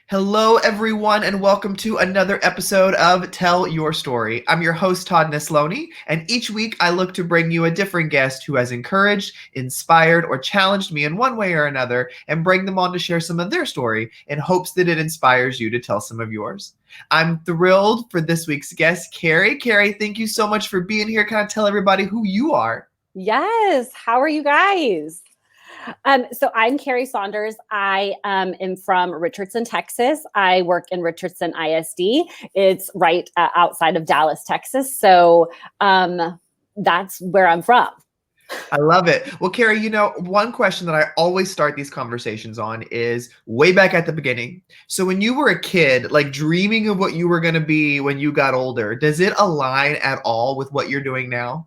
Hello, everyone, and welcome to another episode of Tell Your Story. I'm your host, Todd Nisloni, and each week I look to bring you a different guest who has encouraged, inspired, or challenged me in one way or another and bring them on to share some of their story in hopes that it inspires you to tell some of yours. I'm thrilled for this week's guest, Carrie. Carrie, thank you so much for being here. Can I tell everybody who you are? Yes. How are you guys? So I'm Carrie Saunders. I am from Richardson, Texas. I work in Richardson ISD. It's right outside of Dallas, Texas. So that's where I'm from. I love it. Well, Carrie, one question that I always start these conversations on is way back at the beginning. So when you were a kid, like dreaming of what you were going to be when you got older, does it align at all with what you're doing now?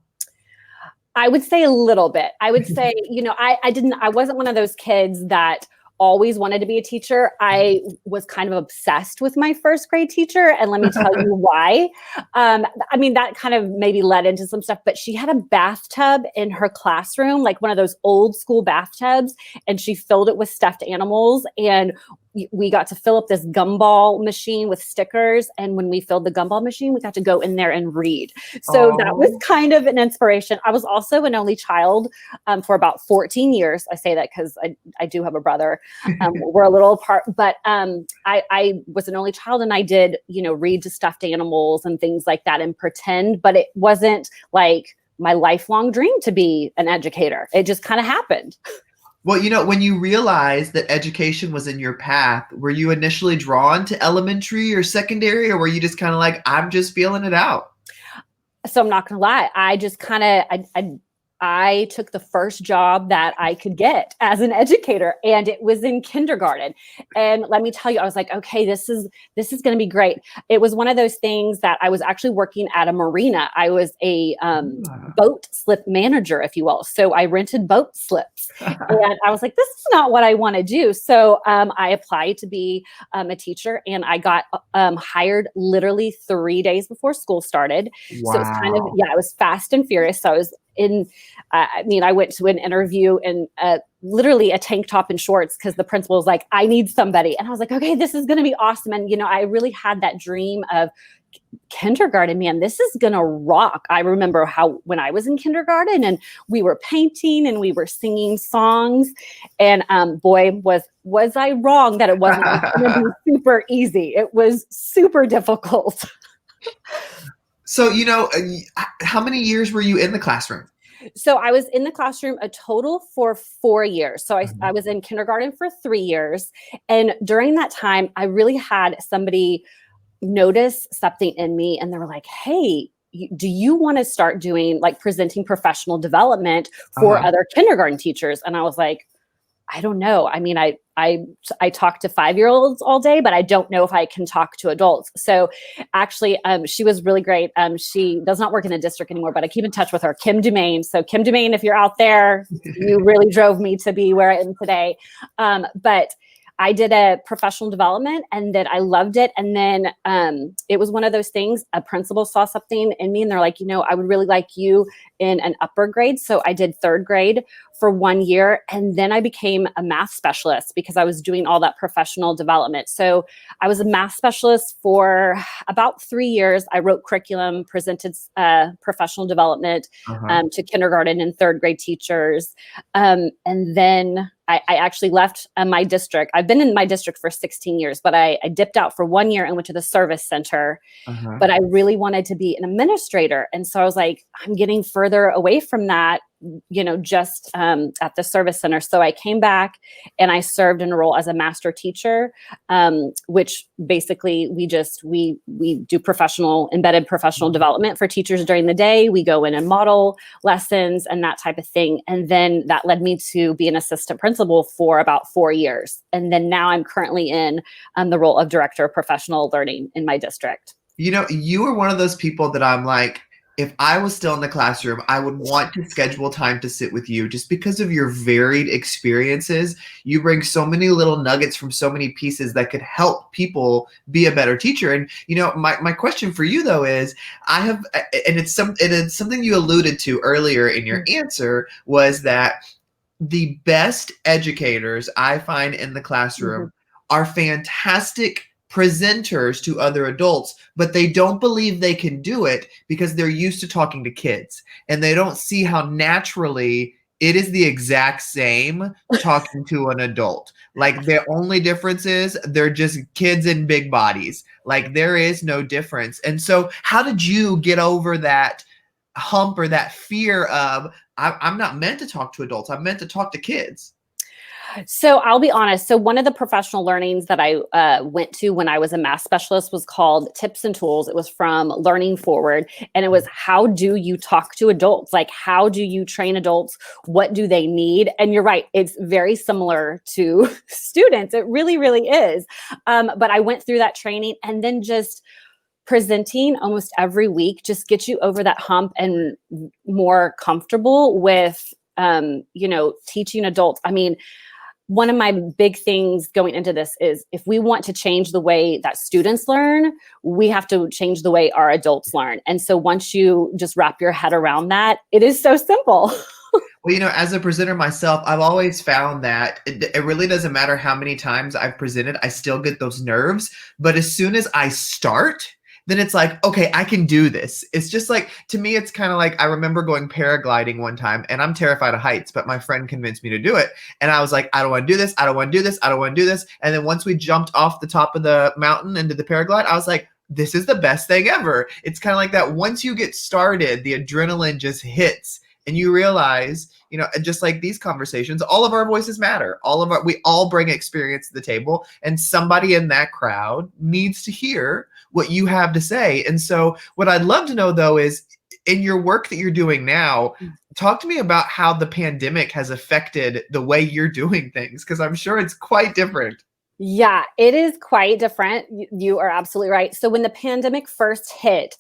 I would say a little bit. I would say, I wasn't one of those kids that always wanted to be a teacher. I was kind of obsessed with my first grade teacher. And let me tell you why. That kind of maybe led into some stuff, but she had a bathtub in her classroom, like one of those old school bathtubs, and she filled it with stuffed animals. And we got to fill up this gumball machine with stickers. And when we filled the gumball machine, we got to go in there and read. So that was kind of an inspiration. I was also an only child for about 14 years. I say that because I do have a brother. We're a little apart, but I was an only child, and I did, read to stuffed animals and things like that and pretend, but it wasn't like my lifelong dream to be an educator. It just kind of happened. Well, when you realized that education was in your path, were you initially drawn to elementary or secondary, or were you just kind of like, I'm just feeling it out? So I'm not going to lie. I just kind of, I took the first job that I could get as an educator, and it was in kindergarten. And let me tell you, I was like, okay, this is going to be great. It was one of those things that I was actually working at a marina. I was a boat slip manager, if you will. So I rented boat slips, and I was like, this is not what I want to do. So I applied to be a teacher, and I got hired literally 3 days before school started. Wow. So it was kind of, it was fast and furious. So I was I went to an interview in literally a tank top and shorts because the principal was like, I need somebody. And I was like, okay, this is going to be awesome. And, I really had that dream of kindergarten, man, this is going to rock. I remember how when I was in kindergarten and we were painting and we were singing songs, and boy, was I wrong that it wasn't going to be super easy. It was super difficult. So, how many years were you in the classroom? So I was in the classroom a total for 4 years. So I was in kindergarten for 3 years. And during that time, I really had somebody notice something in me, and they were like, hey, do you want to start doing like presenting professional development for other kindergarten teachers? And I was like, I don't know. I mean, I talk to 5-year-olds all day, but I don't know if I can talk to adults. So actually, she was really great. She does not work in the district anymore, but I keep in touch with her, Kim Dumaine. So Kim Dumaine, if you're out there, you really drove me to be where I am today. But I did a professional development, and then I loved it. And then it was one of those things, a principal saw something in me, and they're like, I would really like you in an upper grade. So I did 3rd grade for 1 year. And then I became a math specialist because I was doing all that professional development. So I was a math specialist for about 3 years. I wrote curriculum, presented professional development to kindergarten and 3rd grade teachers. And then I actually left my district. I've been in my district for 16 years, but I dipped out for 1 year and went to the service center. But I really wanted to be an administrator. And so I was like, I'm getting further away from that, just at the service center. So I came back and I served in a role as a master teacher, which basically we do embedded professional development for teachers during the day. We go in and model lessons and that type of thing. And then that led me to be an assistant principal for about 4 years. And then now I'm currently in the role of director of professional learning in my district. You were one of those people that I'm like, if I was still in the classroom, I would want to schedule time to sit with you just because of your varied experiences. You bring so many little nuggets from so many pieces that could help people be a better teacher. And, my question for you, though, is it's something you alluded to earlier in your answer, was that the best educators I find in the classroom are fantastic presenters to other adults, but they don't believe they can do it because they're used to talking to kids, and they don't see how naturally it is the exact same talking to an adult. Like, the only difference is they're just kids in big bodies. Like, there is no difference. And so how did you get over that hump or that fear of, I'm not meant to talk to adults, I'm meant to talk to kids? So I'll be honest. So one of the professional learnings that I went to when I was a math specialist was called Tips and Tools. It was from Learning Forward. And it was, how do you talk to adults? Like, how do you train adults? What do they need? And you're right. It's very similar to students. It really, really is. But I went through that training, and then just presenting almost every week just gets you over that hump and more comfortable with, teaching adults. I mean, one of my big things going into this is, if we want to change the way that students learn, we have to change the way our adults learn. And so once you just wrap your head around that, it is so simple. Well, as a presenter myself, I've always found that it really doesn't matter how many times I've presented, I still get those nerves. But as soon as I start, then it's like, okay, I can do this. It's just like, to me, it's kind of like, I remember going paragliding one time, and I'm terrified of heights, but my friend convinced me to do it. And I was like, I don't want to do this. I don't want to do this. I don't want to do this. And then once we jumped off the top of the mountain into the paraglide, I was like, this is the best thing ever. It's kind of like that. Once you get started, the adrenaline just hits, and you realize, just like these conversations, all of our voices matter. We all bring experience to the table, and somebody in that crowd needs to hear what you have to say. And so what I'd love to know, though, is, in your work that you're doing now, talk to me about how the pandemic has affected the way you're doing things, because I'm sure it's quite different. Yeah, it is quite different. You are absolutely right. So when the pandemic first hit,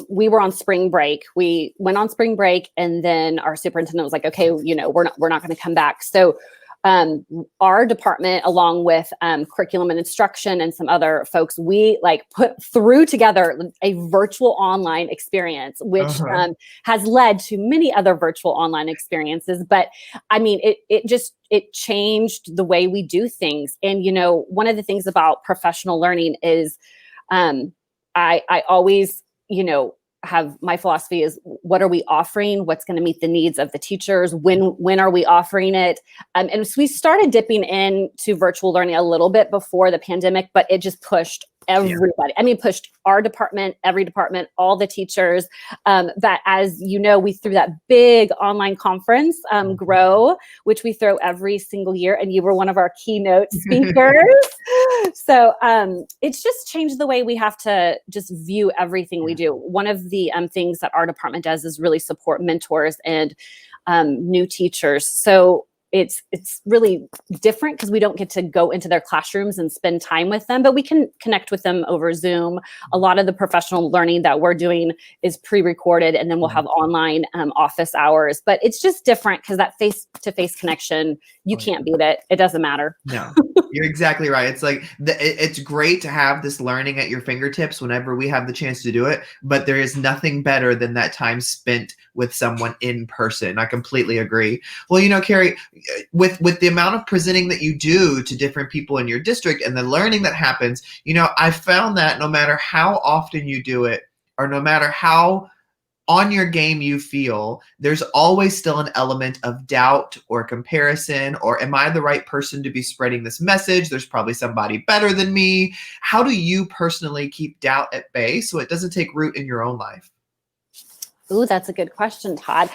we were on spring break. We went on spring break, and then our superintendent was like, okay, we're not going to come back. So our department, along with curriculum and instruction and some other folks, we threw together a virtual online experience, which has led to many other virtual online experiences. But I mean, it changed the way we do things. And, one of the things about professional learning is I always, have, my philosophy is, what are we offering? What's going to meet the needs of the teachers? When are we offering it? And so we started dipping into virtual learning a little bit before the pandemic, but it just pushed everybody. Yeah. I mean, pushed our department, every department, all the teachers. That, as you know, we threw that big online conference, Grow, which we throw every single year, and you were one of our keynote speakers. So it's just changed the way we have to just view everything we do. One of the things that our department does is really support mentors and new teachers. So it's really different because we don't get to go into their classrooms and spend time with them, but we can connect with them over Zoom. A lot of the professional learning that we're doing is pre-recorded, and then we'll have online office hours. But it's just different because that face-to-face connection, you can't beat it. It doesn't matter. No, you're exactly right. It's like, it's great to have this learning at your fingertips whenever we have the chance to do it, but there is nothing better than that time spent with someone in person. I completely agree. Well, Carrie, with the amount of presenting that you do to different people in your district and the learning that happens, I found that no matter how often you do it, or no matter how on your game you feel, there's always still an element of doubt or comparison, or am I the right person to be spreading this message? There's probably somebody better than me. How do you personally keep doubt at bay so it doesn't take root in your own life? Ooh, that's a good question, Todd.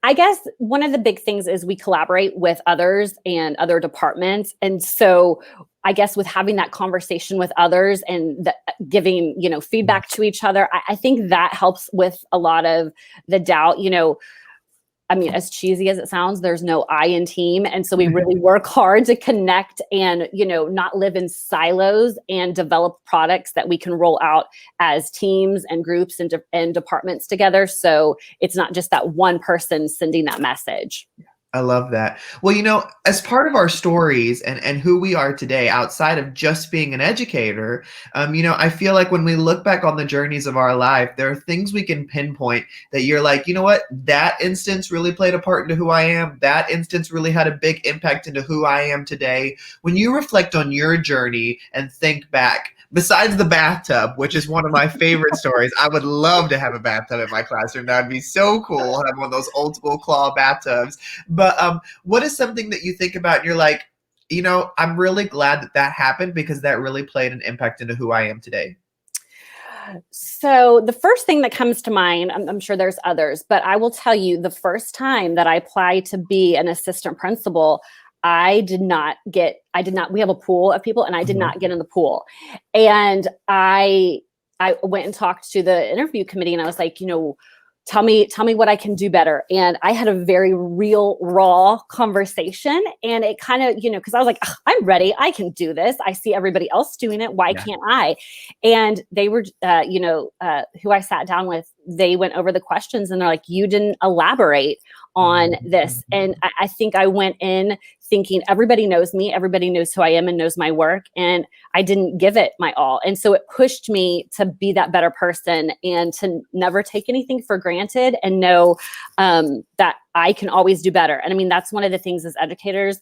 I guess one of the big things is we collaborate with others and other departments. And so I guess with having that conversation with others and giving, feedback to each other, I think that helps with a lot of the doubt. As cheesy as it sounds, there's no I in team. And so we really work hard to connect and, not live in silos, and develop products that we can roll out as teams and groups and departments together. So it's not just that one person sending that message. I love that. Well, as part of our stories and who we are today, outside of just being an educator, I feel like when we look back on the journeys of our life, there are things we can pinpoint that you're like, you know what, that instance really played a part into who I am. That instance really had a big impact into who I am today. When you reflect on your journey and think back, besides the bathtub, which is one of my favorite stories, I would love to have a bathtub in my classroom. That would be so cool. Have one of those old school claw bathtubs. But what is something that you think about and you're like, I'm really glad that that happened because that really played an impact into who I am today? So the first thing that comes to mind, I'm sure there's others, but I will tell you the first time that I applied to be an assistant principal, we have a pool of people and I did not get in the pool. And I went and talked to the interview committee and I was like, tell me what I can do better. And I had a very real, raw conversation. And it kind of, because I was like, I'm ready. I can do this. I see everybody else doing it. Why can't I? And they were, who I sat down with, they went over the questions and they're like, you didn't elaborate on this. And I think I went in thinking everybody knows me, everybody knows who I am and knows my work. And I didn't give it my all. And so it pushed me to be that better person and to never take anything for granted and know that I can always do better. And I mean, that's one of the things as educators,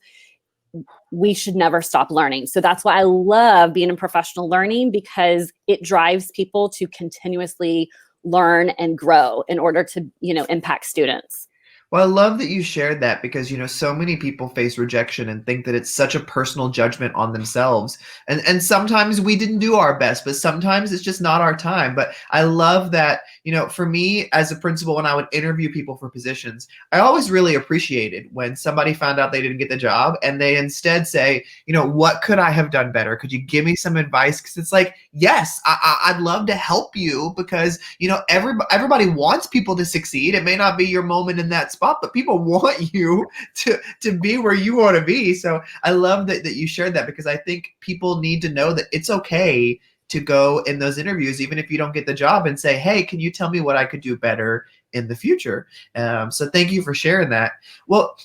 we should never stop learning. So that's why I love being in professional learning, because it drives people to continuously learn and grow in order to, impact students. Well, I love that you shared that because, so many people face rejection and think that it's such a personal judgment on themselves. And sometimes we didn't do our best, but sometimes it's just not our time. But I love that, for me as a principal, when I would interview people for positions, I always really appreciated when somebody found out they didn't get the job and they instead say, what could I have done better? Could you give me some advice? Because it's like, yes, I'd love to help you because, everybody wants people to succeed. It may not be your moment in that spot, but people want you to be where you want to be. So I love that you shared that because I think people need to know that it's okay to go in those interviews, even if you don't get the job, and say, hey, can you tell me what I could do better in the future? So thank you for sharing that. Well,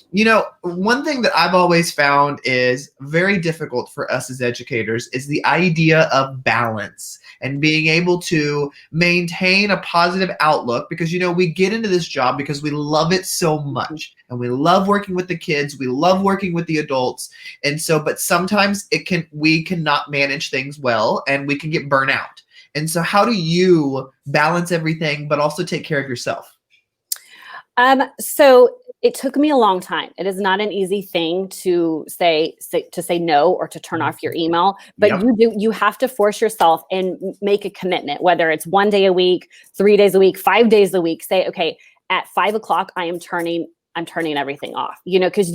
one thing that I've always found is very difficult for us as educators is the idea of balance and being able to maintain a positive outlook because, we get into this job because we love it so much and we love working with the kids. We love working with the adults. And so, but sometimes we cannot manage things well and we can get burnout. And so how do you balance everything, but also take care of yourself? So it took me a long time. It is not an easy thing to say no or to turn off your email, but you have to force yourself and make a commitment, whether it's 1 day a week, 3 days a week, 5 days a week. Say, okay, at 5 o'clock, I'm turning everything off, because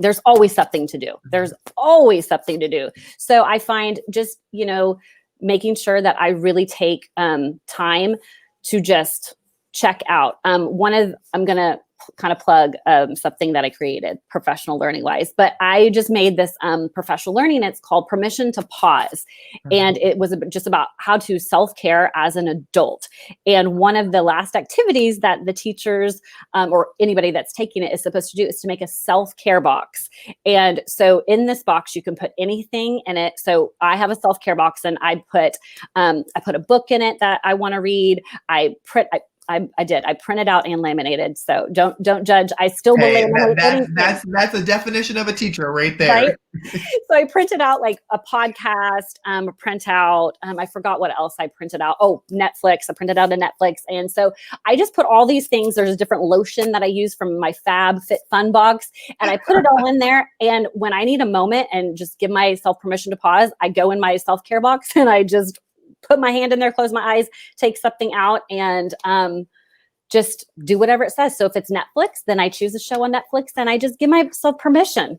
there's always something to do. There's always something to do. So I find just, making sure that I really take time to just check out. I'm going to kind of plug something that I created professional learning wise, but I just made this professional learning. It's called Permission to Pause. And it was just about how to self-care as an adult. And one of the last activities that the teachers or anybody that's taking it is supposed to do is to make a self-care box. And so in this box, you can put anything in it. So I have a self-care box and I put a book in it that I want to read. I did. I printed out and laminated. So don't judge. I still believe that's a definition of a teacher right there. Right? So I printed out like a podcast, a printout. I forgot what else I printed out. Oh, Netflix. I printed out a Netflix. And so I just put all these things. There's a different lotion that I use from my Fab Fit Fun box. And I put it all in there. And when I need a moment and just give myself permission to pause, I go in my self-care box and I just put my hand in there, close my eyes, take something out, and just do whatever it says. So if it's Netflix, then I choose a show on Netflix and I just give myself permission.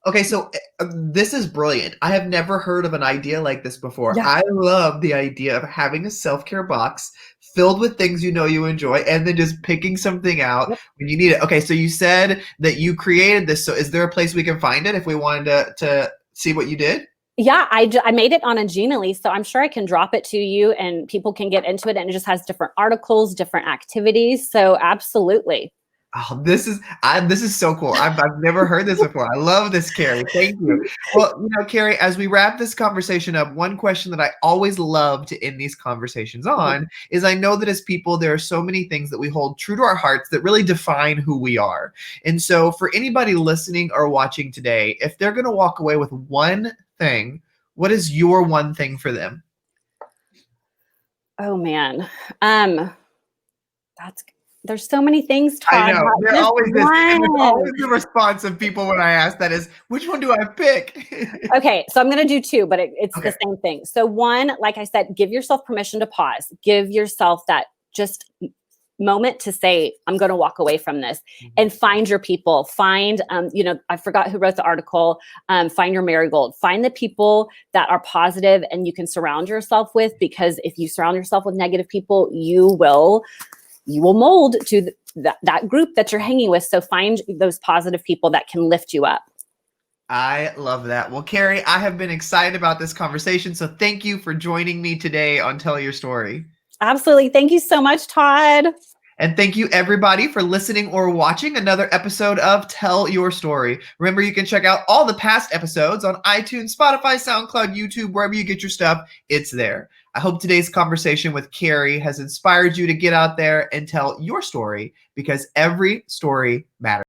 Okay, so this is brilliant. I have never heard of an idea like this before. Yeah. I love the idea of having a self-care box filled with things you enjoy and then just picking something out when you need it. Okay, so you said that you created this. So is there a place we can find it if we wanted to see what you did? Yeah, I made it on a Genially, so I'm sure I can drop it to you and people can get into it, and it just has different articles, different activities. So absolutely. Oh, this is so cool. I've never heard this before. I love this, Carrie. Thank you. Well, Carrie, as we wrap this conversation up, one question that I always love to end these conversations on is I know that as people, there are so many things that we hold true to our hearts that really define who we are. And so for anybody listening or watching today, if they're going to walk away with one thing, what is your one thing for them? Oh man. There's so many things, I Todd. know. There's Just always this, and there's one. always the response of people when I ask that is, which one do I pick? Okay, so I'm going to do two, but it's Okay. the same thing. So one, like I said, give yourself permission to pause. Give yourself that just moment to say, I'm going to walk away from this, and find your people. Find, I forgot who wrote the article, find your marigold. Find the people that are positive and you can surround yourself with, because if you surround yourself with negative people, you will mold to that group that you're hanging with. So find those positive people that can lift you up. I love that. Well, Carrie, I have been excited about this conversation. So thank you for joining me today on Tell Your Story. Absolutely. Thank you so much, Todd. And thank you everybody for listening or watching another episode of Tell Your Story. Remember, you can check out all the past episodes on iTunes, Spotify, SoundCloud, YouTube, wherever you get your stuff, it's there. I hope today's conversation with Carrie has inspired you to get out there and tell your story, because every story matters.